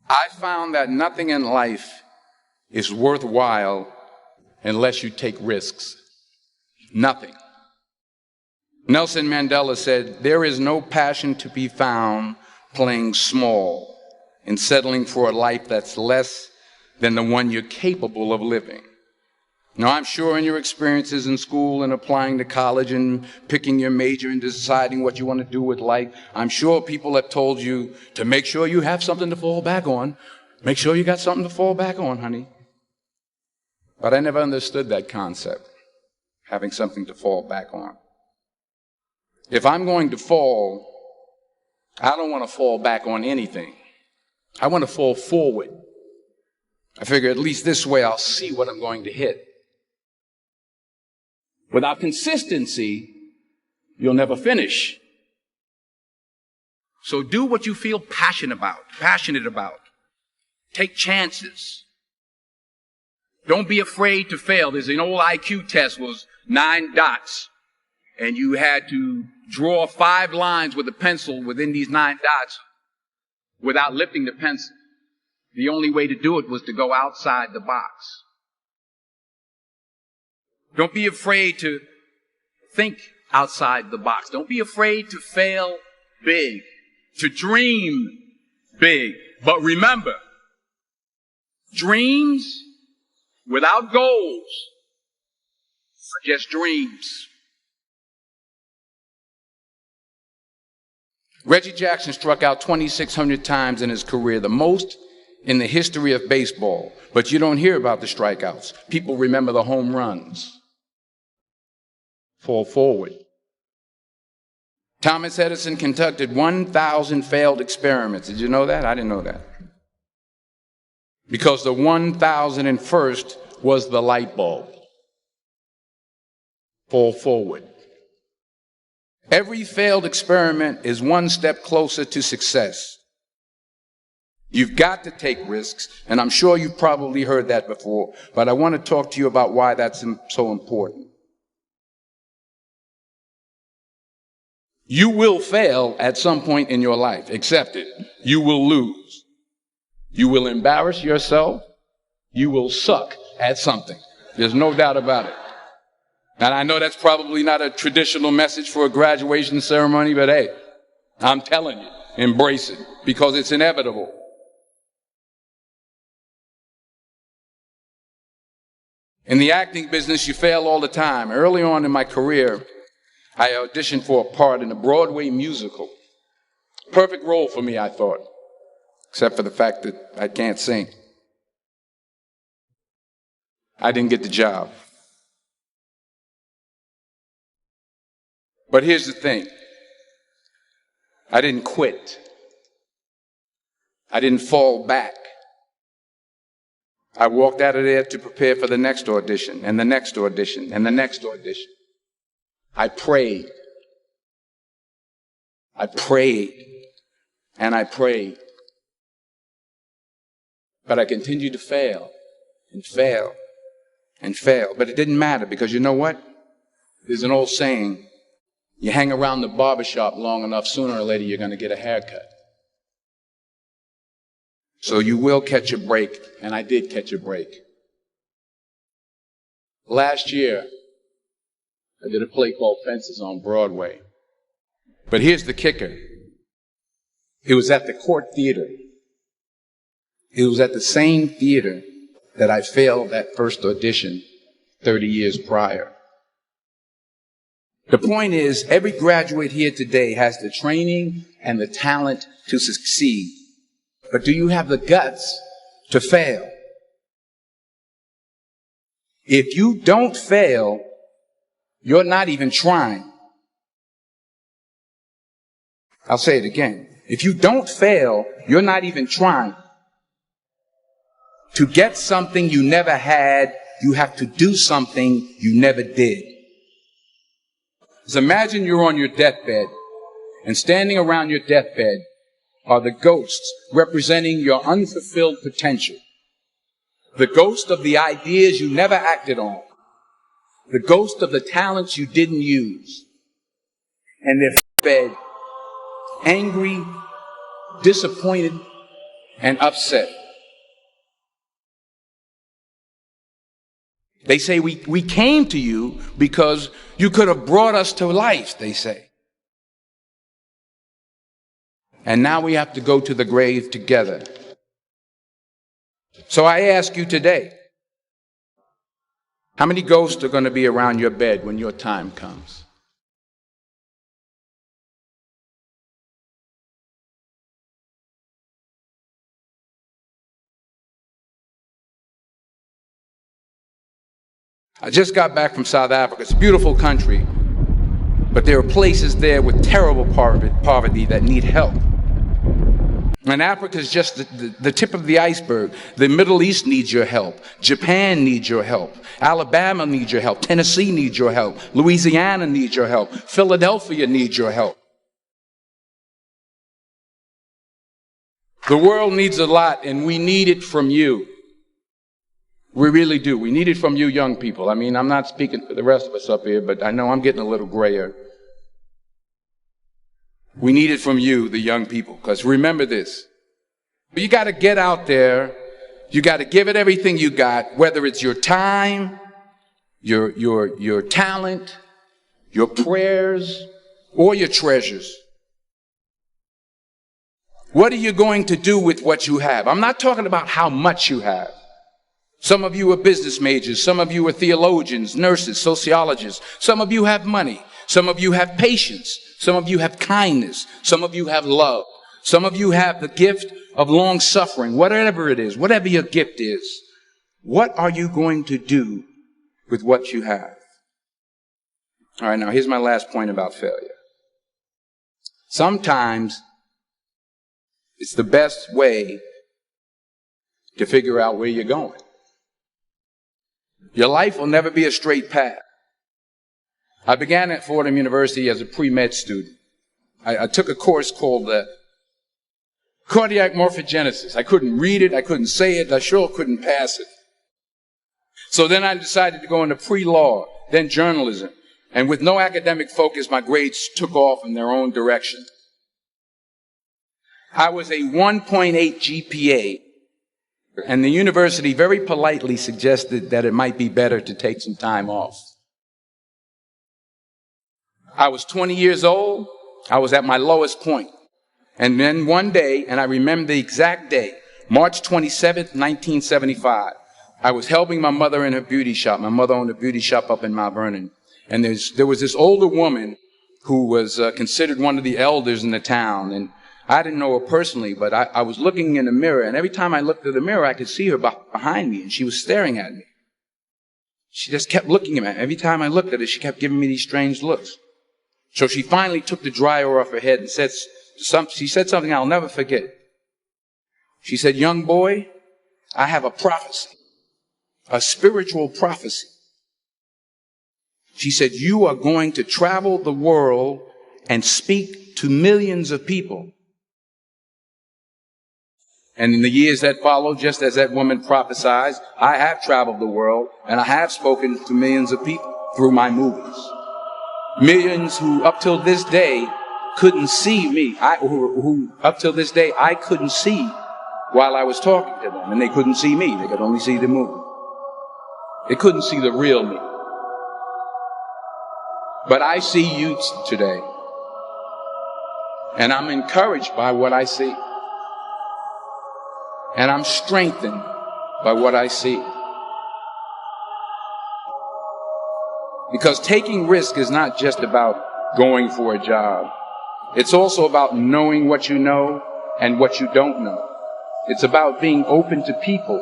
I found that nothing in life is worthwhile unless you take risks. Nothing. Nelson Mandela said, "There is no passion to be found playing small and settling for a life that's less than the one you're capable of living." Now, I'm sure in your experiences in school and applying to college and picking your major and deciding what you want to do with life, I'm sure people have told you to make sure you have something to fall back on. Make sure you got something to fall back on, honey. But I never understood that concept, having something to fall back on. If I'm going to fall, I don't want to fall back on anything. I want to fall forward. I figure at least this way I'll see what I'm going to hit. Without consistency, you'll never finish. So do what you feel passionate about. Take chances. Don't be afraid to fail. There's an old IQ test, was 9 dots. And you had to draw 5 lines with a pencil within these 9 dots without lifting the pencil. The only way to do it was to go outside the box. Don't be afraid to think outside the box. Don't be afraid to fail big, to dream big. But remember, dreams without goals are just dreams. Reggie Jackson struck out 2,600 times in his career, the most in the history of baseball. But you don't hear about the strikeouts. People remember the home runs. Fall forward. Thomas Edison conducted 1,000 failed experiments. Did you know that? I didn't know that. Because the 1,001st was the light bulb. Fall forward. Every failed experiment is one step closer to success. You've got to take risks, and I'm sure you've probably heard that before, but I want to talk to you about why that's so important. You will fail at some point in your life. Accept it. You will lose. You will embarrass yourself. You will suck at something. There's no doubt about it. And I know that's probably not a traditional message for a graduation ceremony, but hey, I'm telling you, embrace it because it's inevitable. In the acting business, you fail all the time. Early on in my career, I auditioned for a part in a Broadway musical. Perfect role for me, I thought, except for the fact that I can't sing. I didn't get the job. But here's the thing. I didn't quit. I didn't fall back. I walked out of there to prepare for the next audition, and the next audition, and the next audition. I prayed. I prayed. And I prayed. But I continued to fail and fail and fail. But it didn't matter because you know what? There's an old saying, you hang around the barbershop long enough, sooner or later you're going to get a haircut. So you will catch a break, and I did catch a break. Last year, I did a play called Fences on Broadway. But here's the kicker. It was at the Court Theater. It was at the same theater that I failed that first audition 30 years prior. The point is, every graduate here today has the training and the talent to succeed. But do you have the guts to fail? If you don't fail, you're not even trying. I'll say it again. If you don't fail, you're not even trying. To get something you never had, you have to do something you never did. So imagine you're on your deathbed, and standing around your deathbed are the ghosts representing your unfulfilled potential. The ghost of the ideas you never acted on. The ghost of the talents you didn't use. And they're fed, angry, disappointed, and upset. They say we came to you because you could have brought us to life, they say. And now we have to go to the grave together. So I ask you today, how many ghosts are going to be around your bed when your time comes? I just got back from South Africa. It's a beautiful country, but there are places there with terrible poverty that need help. And Africa is just the tip of the iceberg. The Middle East needs your help. Japan needs your help. Alabama needs your help. Tennessee needs your help. Louisiana needs your help. Philadelphia needs your help. The world needs a lot, and we need it from you. We really do. We need it from you young people. I mean, I'm not speaking for the rest of us up here, but I know I'm getting a little grayer. We need it from you, the young people, because remember this. You got to get out there. You got to give it everything you got, whether it's your time, your talent, your prayers, or your treasures. What are you going to do with what you have? I'm not talking about how much you have. Some of you are business majors. Some of you are theologians, nurses, sociologists. Some of you have money. Some of you have patience. Some of you have kindness. Some of you have love. Some of you have the gift of long suffering. Whatever it is, whatever your gift is, what are you going to do with what you have? All right, now here's my last point about failure. Sometimes it's the best way to figure out where you're going. Your life will never be a straight path. I began at Fordham University as a pre-med student. I took a course called cardiac morphogenesis. I couldn't read it. I couldn't say it. I sure couldn't pass it. So then I decided to go into pre-law, then journalism. And with no academic focus, my grades took off in their own direction. I was a 1.8 GPA, and the university very politely suggested that it might be better to take some time off. I was 20 years old. I was at my lowest point. And then one day, and I remember the exact day, March 27th, 1975, I was helping my mother in her beauty shop. My mother owned a beauty shop up in Mount Vernon. And there was this older woman who was considered one of the elders in the town. And I didn't know her personally, but I was looking in the mirror. And every time I looked at the mirror, I could see her behind me. And she was staring at me. She just kept looking at me. Every time I looked at her, she kept giving me these strange looks. So she finally took the dryer off her head and she said something I'll never forget. She said, "Young boy, I have a prophecy, a spiritual prophecy." She said, "You are going to travel the world and speak to millions of people." And in the years that followed, just as that woman prophesied, I have traveled the world and I have spoken to millions of people through my movies. Millions who up till this day couldn't see me. Who up till this day I couldn't see while I was talking to them. And they couldn't see me. They could only see the movie. They couldn't see the real me. But I see you today. And I'm encouraged by what I see. And I'm strengthened by what I see. Because taking risk is not just about going for a job. It's also about knowing what you know and what you don't know. It's about being open to people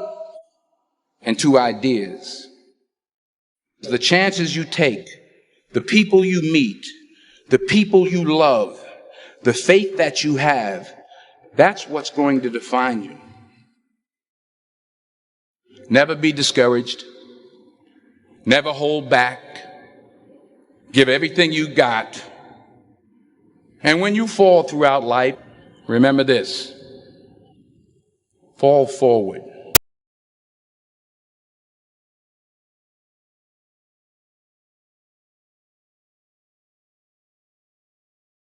and to ideas. The chances you take, the people you meet, the people you love, the faith that you have, that's what's going to define you. Never be discouraged. Never hold back. Give everything you got. And when you fall throughout life, remember this: fall forward.